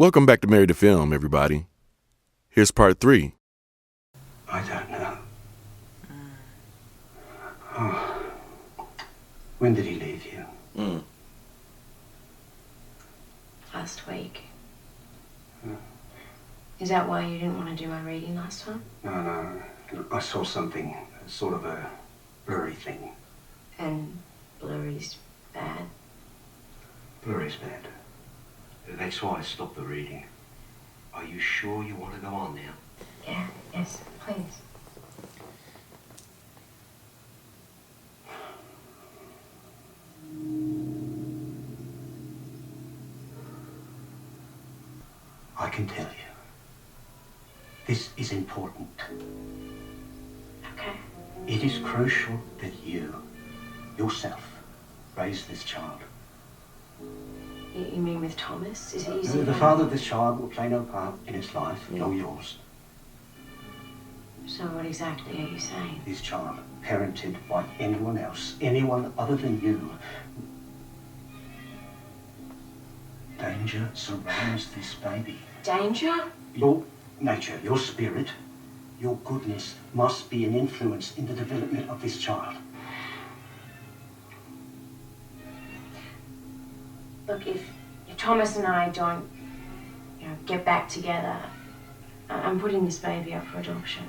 Welcome back to Married to Film, everybody. Here's part 3. I don't know. Oh. When did he leave you? Last week. Is that why you didn't want to do my reading last time? No. I saw something, sort of a blurry thing. And blurry's bad? Blurry's bad. That's why I stopped the reading. Are you sure you want to go on now? Yes, please. I can tell you. This is important. Okay. It is crucial that you, yourself, raise this child. You mean with Thomas? Is he The father of this child will play no part in his life, nor yours. So what exactly are you saying? This child, parented by anyone else, anyone other than you. Danger surrounds this baby. Danger? Your nature, your spirit, your goodness must be an influence in the development of this child. Look, if Thomas and I don't, get back together, I'm putting this baby up for adoption.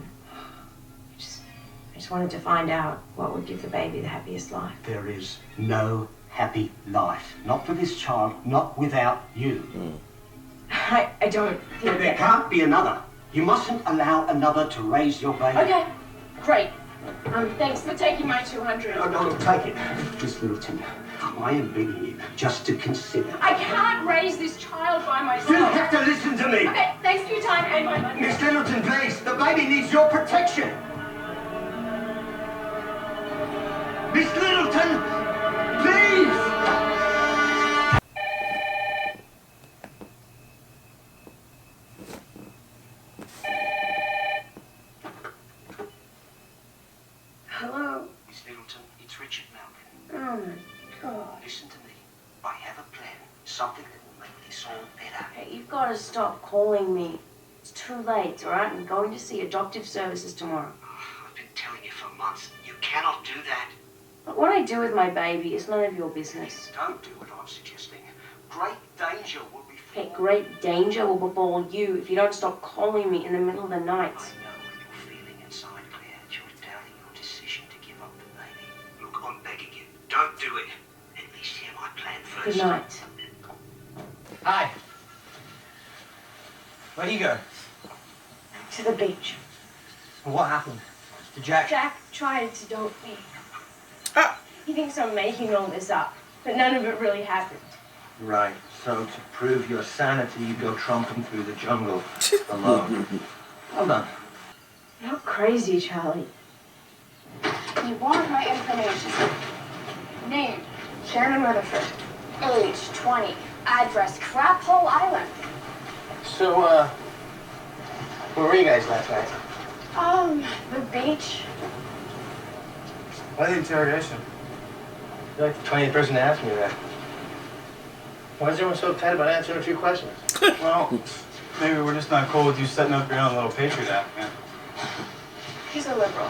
I just wanted to find out what would give the baby the happiest life. There is no happy life. Not for this child, not without you. I don't think There can't be another. You mustn't allow another to raise your baby. Okay, great. Thanks for taking my 200. No, take it. Miss Littleton, I am begging you just to consider. I can't raise this child by myself. You have to listen to me. Okay, thanks for your time and my money. Miss Littleton, please. The baby needs your protection. Miss Littleton, please. Hello? Miss Littleton, it's Richard Malkin. Oh my God. Listen to me. I have a plan. Something that will make this all better. Hey, you've got to stop calling me. It's too late, all right? I'm going to see adoptive services tomorrow. I've been telling you for months. You cannot do that. But what I do with my baby is none of your business. Don't do what I'm suggesting. Great danger will be Hey, great danger will befall you if you don't stop calling me in the middle of the night. I know what you're feeling inside, Claire. You're doubting your decision to give up the baby. Look, I'm begging you. Don't do it. At least hear my plan first. Good night. Hi. Where do you go? To the beach. What happened? Did Jack... Jack tried to dope me. He thinks I'm making all this up, but none of it really happened. Right. So to prove your sanity, you go tromping through the jungle alone. Well done. You're not crazy, Charlie. You want my information. Name, Shannon Rutherford. Age, 20. Address, Crap Hole Island. So, where were you guys last night? The beach. Why the interrogation? You're like the 20th person to ask me that. Why is everyone so uptight about answering a few questions? Well, maybe we're just not cool with you setting up your own little Patriot Act, man. He's a liberal.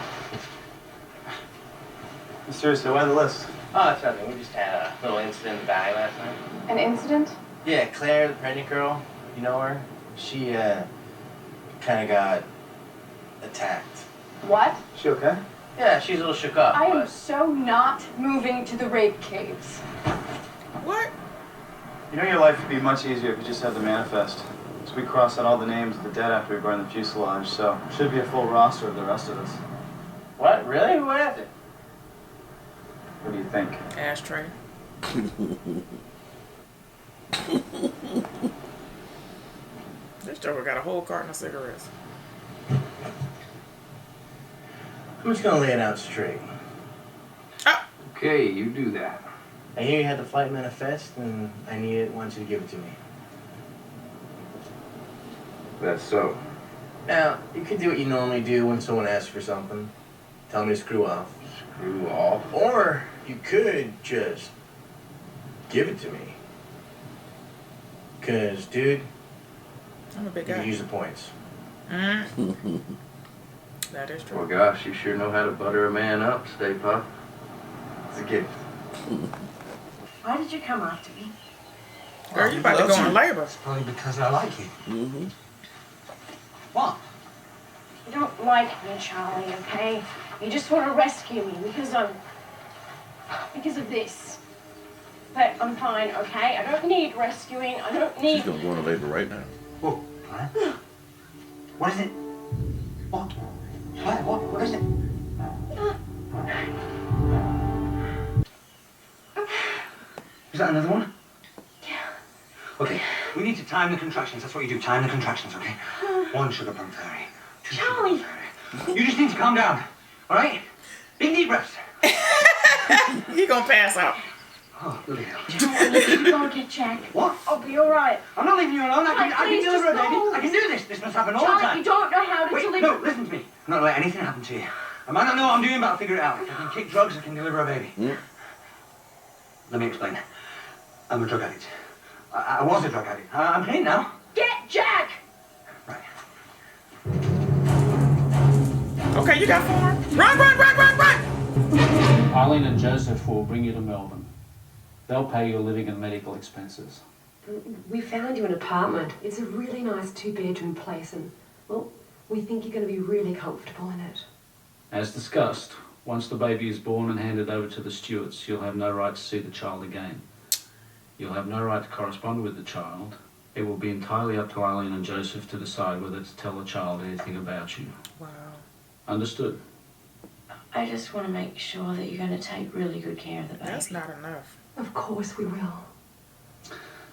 Seriously, why the list? Oh, it's nothing. We just had a little incident in the valley last night. An incident? Yeah, Claire, the pregnant girl, you know her? She, kind of got attacked. What? She okay? Yeah, she's a little shook up, I am but... so not moving to the rape caves. What? You know your life would be much easier if you just had the manifest. So we crossed out all the names of the dead after we burned the fuselage, so should be a full roster of the rest of us. What? Really? What happened? What do you think? Ashtray. This Joker got a whole carton of cigarettes. I'm just gonna lay it out straight. Okay, you do that. I hear you had the flight manifest, and I want you to give it to me. That's so. Now, you could do what you normally do when someone asks for something. Tell me to screw off. Screw off? Or you could just give it to me. 'Cause, dude, I'm a big You can guy. use the points. That is Well, true. gosh, you sure know how to butter a man up, Stay Puft. It's a gift. Why did you come after me? Girl, you about to go in labor. Probably because I like you. Mm-hmm. What? You don't like me, Charlie, okay? You just want to rescue me because of this. But I'm fine, okay? I don't need rescuing. I don't need... She's gonna go into labor right now. Whoa. Huh? What is it? What? What is it? Is that another one? Yeah. Okay, we need to time the contractions. That's what you do, time the contractions, okay? 1 sugar plum fairy. 2 sugar plum Charlie. fairy. You just need to calm down, all right? Big deep breaths. He gonna pass out. Oh, bloody hell. You go get Jack. What? I'll be all right. I'm not leaving you alone. I can Please, deliver a just baby. go. I can do this. This must happen all the Charlie, time. you don't know how to Wait, deliver... no, listen to me. I'm not gonna let anything happen to you. I might not know what I'm doing, but I'll figure it out. If I can kick drugs, I can deliver a baby. Yeah. Let me explain. I'm a drug addict. I was a drug addict. I'm clean now. Get Jack! Right. Okay, you got 4. Run, run, run, run, run! Eileen and Joseph will bring you to Melbourne. They'll pay your living and medical expenses. We found you an apartment. It's a really nice 2-bedroom place and, well, we think you're going to be really comfortable in it. As discussed, once the baby is born and handed over to the stewards, you'll have no right to see the child again. You'll have no right to correspond with the child. It will be entirely up to Eileen and Joseph to decide whether to tell the child anything about you. Wow. Understood? I just want to make sure that you're going to take really good care of the baby. That's not enough. Of course we will.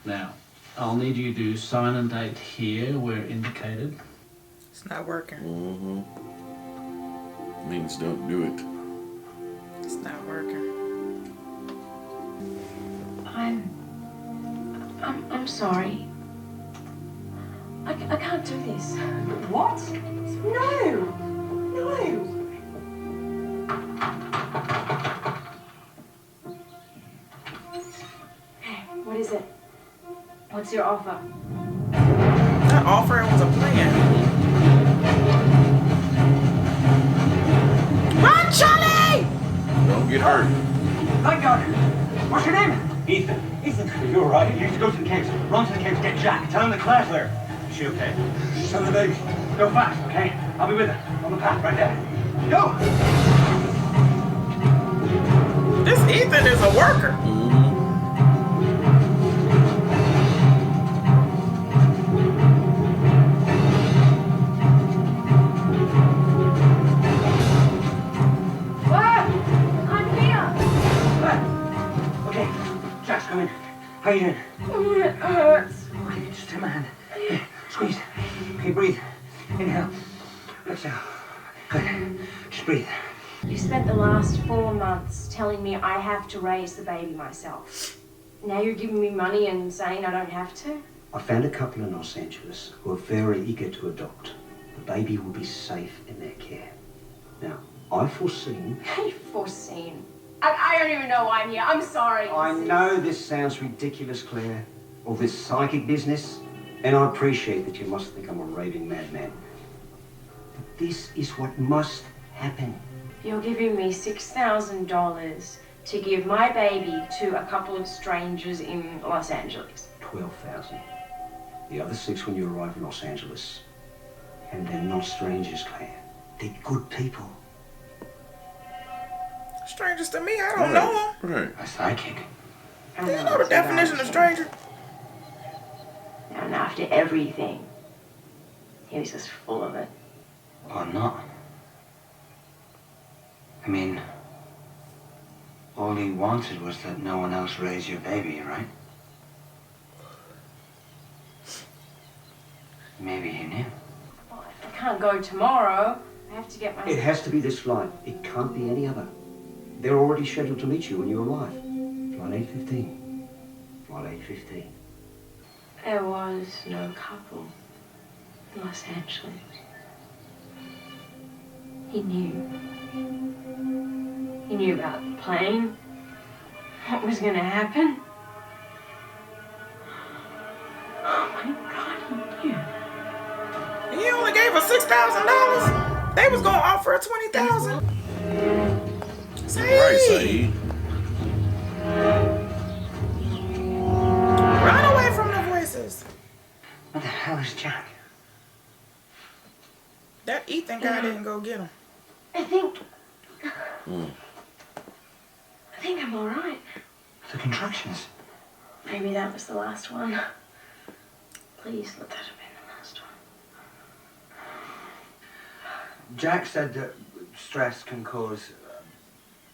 Now, I'll need you to sign and date here where indicated. It's not working. Mm-hmm. Means don't do it. It's not working. I'm sorry. I can't do this. What? No! No! Hey, what is it? What's your offer? That offer was a plan. Run, Charlie! Don't get hurt. Thank God. What's your name? Ethan. Ethan, you're right. You need to go to the caves. Run to the caves, get Jack. Tell him that Claire's there. Is she okay? She's on the baby. Go fast, okay? I'll be with her. On the path, right there. Go! This Ethan is a worker. I'm here. Okay, Jack's coming. How you doing? It hurts. Okay, just take my hand. Here, squeeze. Okay, breathe. Inhale. Exhale. Good. Just breathe. You spent the last 4 months telling me I have to raise the baby myself. Now you're giving me money and saying I don't have to? I found a couple in Los Angeles who are very eager to adopt. The baby will be safe in their care. Now, I've foreseen... Foreseen. I don't even know why I'm here. I'm sorry. I know this sounds ridiculous, Claire, all this psychic business, and I appreciate that you must think I'm a raving madman. But this is what must happen. You're giving me $6,000 to give my baby to a couple of strangers in Los Angeles. 12,000. The other 6 when you arrive in Los Angeles. And they're not strangers, Claire. They're good people. Strangers to me, I don't know him. Right. A psychic. And Do you know the definition of stranger? And after everything, he was just full of it. Or not. I mean, all he wanted was that no one else raise your baby, right? Maybe he knew. Well, I can't go tomorrow. I have to get my... It has to be this flight. It can't be any other. They're already scheduled to meet you when you arrive. Flight 8:15. Flight 8:15. There was no couple in Los Angeles. He knew. He knew about the plane. What was going to happen. Oh my God, he knew. give her $6,000. They was gonna offer her $20,000. Right, Saeed. Run away from the voices. What the hell is Jack? That Ethan guy didn't go get him. I think I'm all right. The contractions. Maybe that was the last one. Please let that have been the last one. Jack said that stress can cause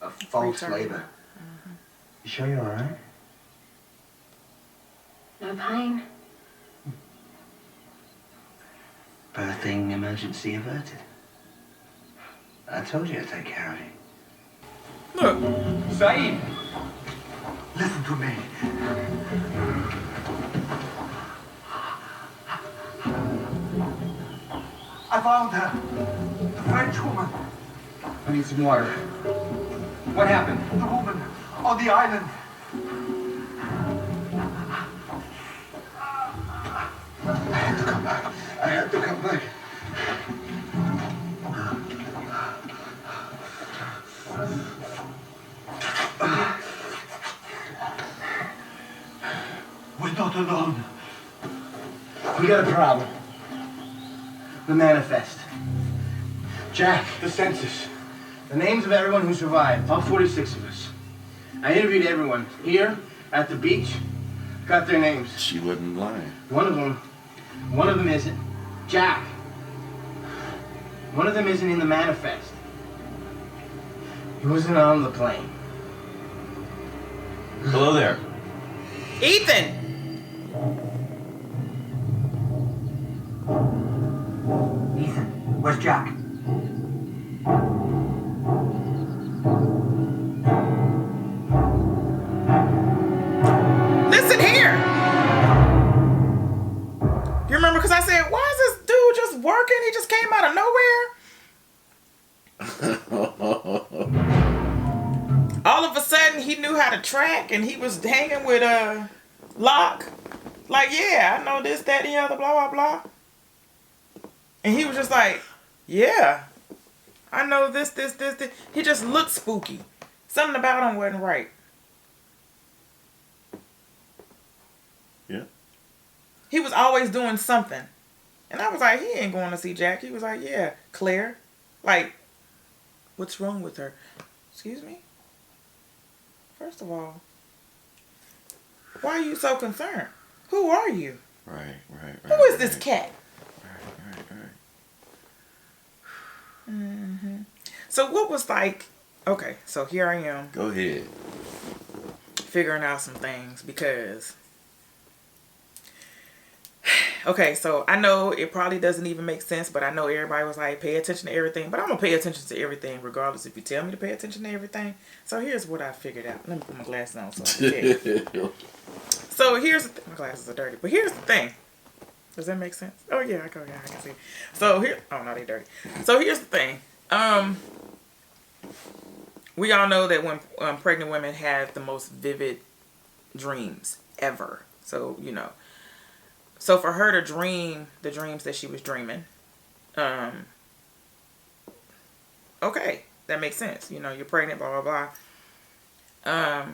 a false Preterm labor. labor. You sure you're all right? No pain. Birthing emergency averted. I told you to take care of you. Look. Saeed! Listen to me. I found her. The French woman. I need some water. What happened? The woman on the island. I had to come back. I had to come back. We're not alone. We got a problem. The manifest. Jack, the census. The names of everyone who survived. All 46 of us. I interviewed everyone here at the beach. Got their names. She wasn't lying. One of them isn't. Jack. One of them isn't in the manifest. He wasn't on the plane. Hello there. Ethan. Ethan, where's Jack? Listen here. You remember? Because I said, why is this dude just working? He just came out of nowhere. All of a sudden, he knew how to track, and he was hanging with Locke. Like, yeah, I know this, that, and the other, blah, blah, blah. And he was just like, yeah, I know this. He just looked spooky. Something about him wasn't right. Yeah. He was always doing something. And I was like, he ain't going to see Jack. He was like, yeah, Claire. Like, what's wrong with her? Excuse me? First of all, why are you so concerned? Who are you? Right. Who is this cat? Right. Mm-hmm. So what was like, okay, so here I am. Go ahead. Figuring out some things because, okay, so I know it probably doesn't even make sense, but I know everybody was like, pay attention to everything. But I'm going to pay attention to everything regardless if you tell me to pay attention to everything. So here's what I figured out. Let me put my glasses on so I can tell you. So here's the thing. My glasses are dirty. But here's the thing. Does that make sense? Oh, yeah, I can see. So here, oh, no, they're dirty. So here's the thing. We all know that when pregnant women have the most vivid dreams ever. So, you know. So for her to dream the dreams that she was dreaming, okay, that makes sense. You know, you're pregnant, blah, blah, blah.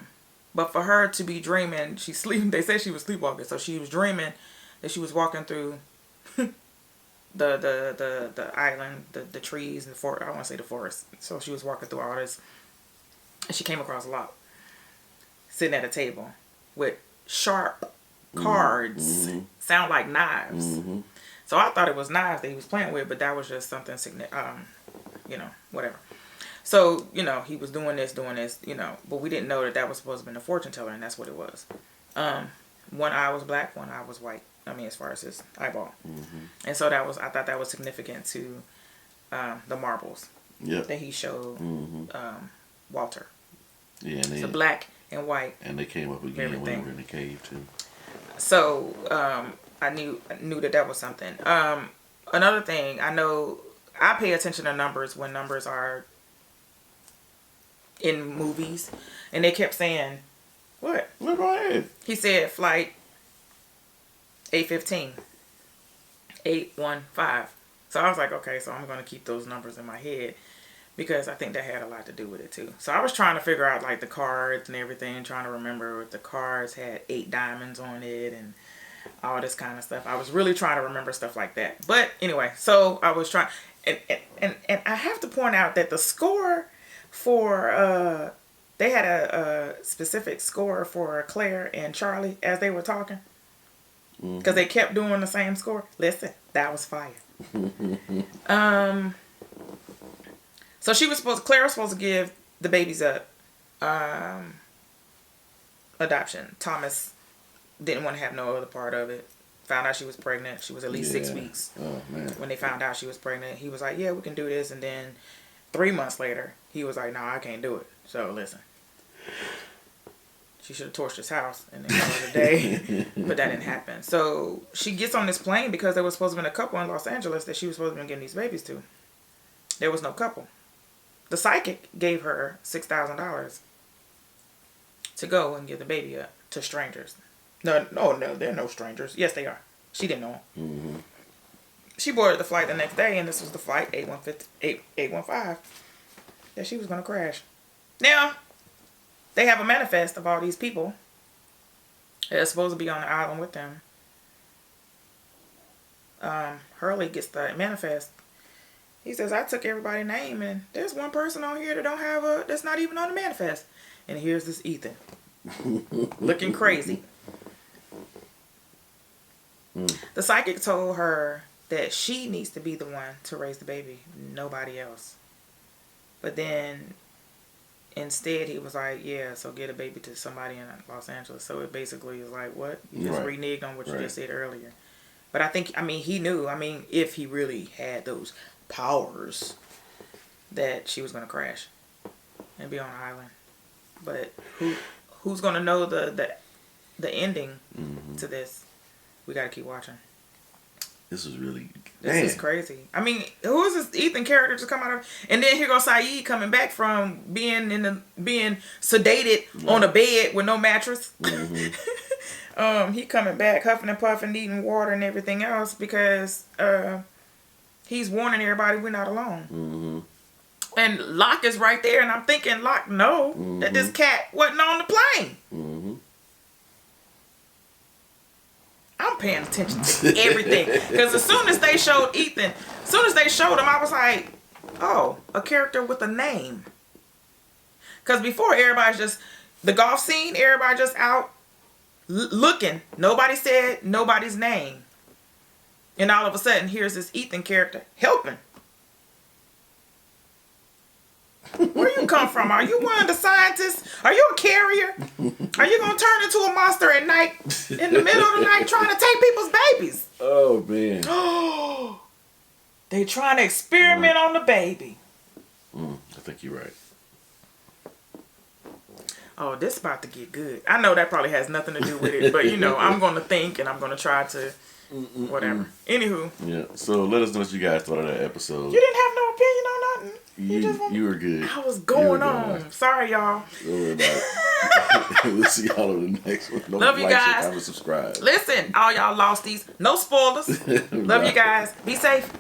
But for her to be dreaming, they said she was sleepwalking. So she was dreaming that she was walking through the island, the trees, the forest. I want to say the forest. So she was walking through all this. And she came across Locke sitting at a table with sharp cards. Mm-hmm. Sound like knives. Mm-hmm. So I thought it was knives that he was playing with, but that was just something you know, whatever. So, you know, he was doing this, you know, but we didn't know that was supposed to be a fortune teller, and that's what it was. One eye was black, one eye was white. I mean, as far as his eyeball. Mm-hmm. And so I thought that was significant to the marbles that he showed Walter. Yeah, and so black and white. And they came up again when they were in the cave too. So I knew that was something. Another thing, I know I pay attention to numbers when numbers are in movies, and they kept saying, "What? Look ahead." He said flight 815, 815. So I was like, okay, so I'm going to keep those numbers in my head because I think that had a lot to do with it too. So I was trying to figure out like the cards and everything, trying to remember if the cards had 8 diamonds on it and all this kind of stuff. I was really trying to remember stuff like that. But anyway, so I was trying, and I have to point out that the score for, they had a specific score for Claire and Charlie as they were talking. Because they kept doing the same score. Listen, that was fire. So Claire was supposed to give the babies up adoption. Thomas didn't want to have no other part of it. Found out she was pregnant. She was at least 6 weeks. Oh, man. When they found out she was pregnant, he was like, yeah, we can do this. And then 3 months later, he was like, no, I can't do it. So listen. She should have torched his house and then called it a day. But that didn't happen. So she gets on this plane because there was supposed to have been a couple in Los Angeles that she was supposed to be giving these babies to. There was no couple. The psychic gave her $6,000 to go and give the baby up to strangers. No, they're no strangers. Yes, they are. She didn't know them. She boarded the flight the next day, and this was the flight 815 that she was going to crash. Now, they have a manifest of all these people that are supposed to be on the island with them. Hurley gets the manifest. He says, I took everybody's name, and there's one person on here that don't have that's not even on the manifest. And here's this Ethan. Looking crazy. The psychic told her that she needs to be the one to raise the baby, nobody else. But then instead he was like, yeah, so get a baby to somebody in Los Angeles. So it basically is like, what? You just reneged on what you just said earlier. But he knew, if he really had those powers, that she was going to crash and be on an island. But who's going to know the ending to this? We got to keep watching. This is really... This is crazy. Who is this Ethan character to come out of? And then here goes Saeed coming back from being sedated on a bed with no mattress. He coming back huffing and puffing, eating water and everything else because he's warning everybody we're not alone. And Locke is right there, and I'm thinking, Locke, no, that this cat wasn't on the plane. I'm paying attention to everything. Because as soon as they showed Ethan, I was like, oh, a character with a name. Because before, everybody's just, the golf scene, everybody just out looking. Nobody said nobody's name. And all of a sudden, here's this Ethan character helping. Where you come from? Are you one of the scientists? Are you a carrier? Are you going to turn into a monster at night, in the middle of the night, trying to take people's babies? Oh, man. They trying to experiment on the baby. I think you're right. Oh, this about to get good. I know that probably has nothing to do with it, but, I'm going to think and I'm going to try to whatever. Anywho. Yeah, so let us know what you guys thought of that episode. You didn't have no opinion on nothing. You were good. I was going on. Sorry, y'all. Don't worry about it. We'll see y'all on the next one. Don't Love you guys. Comment, subscribe. Listen, all y'all losties. No spoilers. Love you guys. Be safe.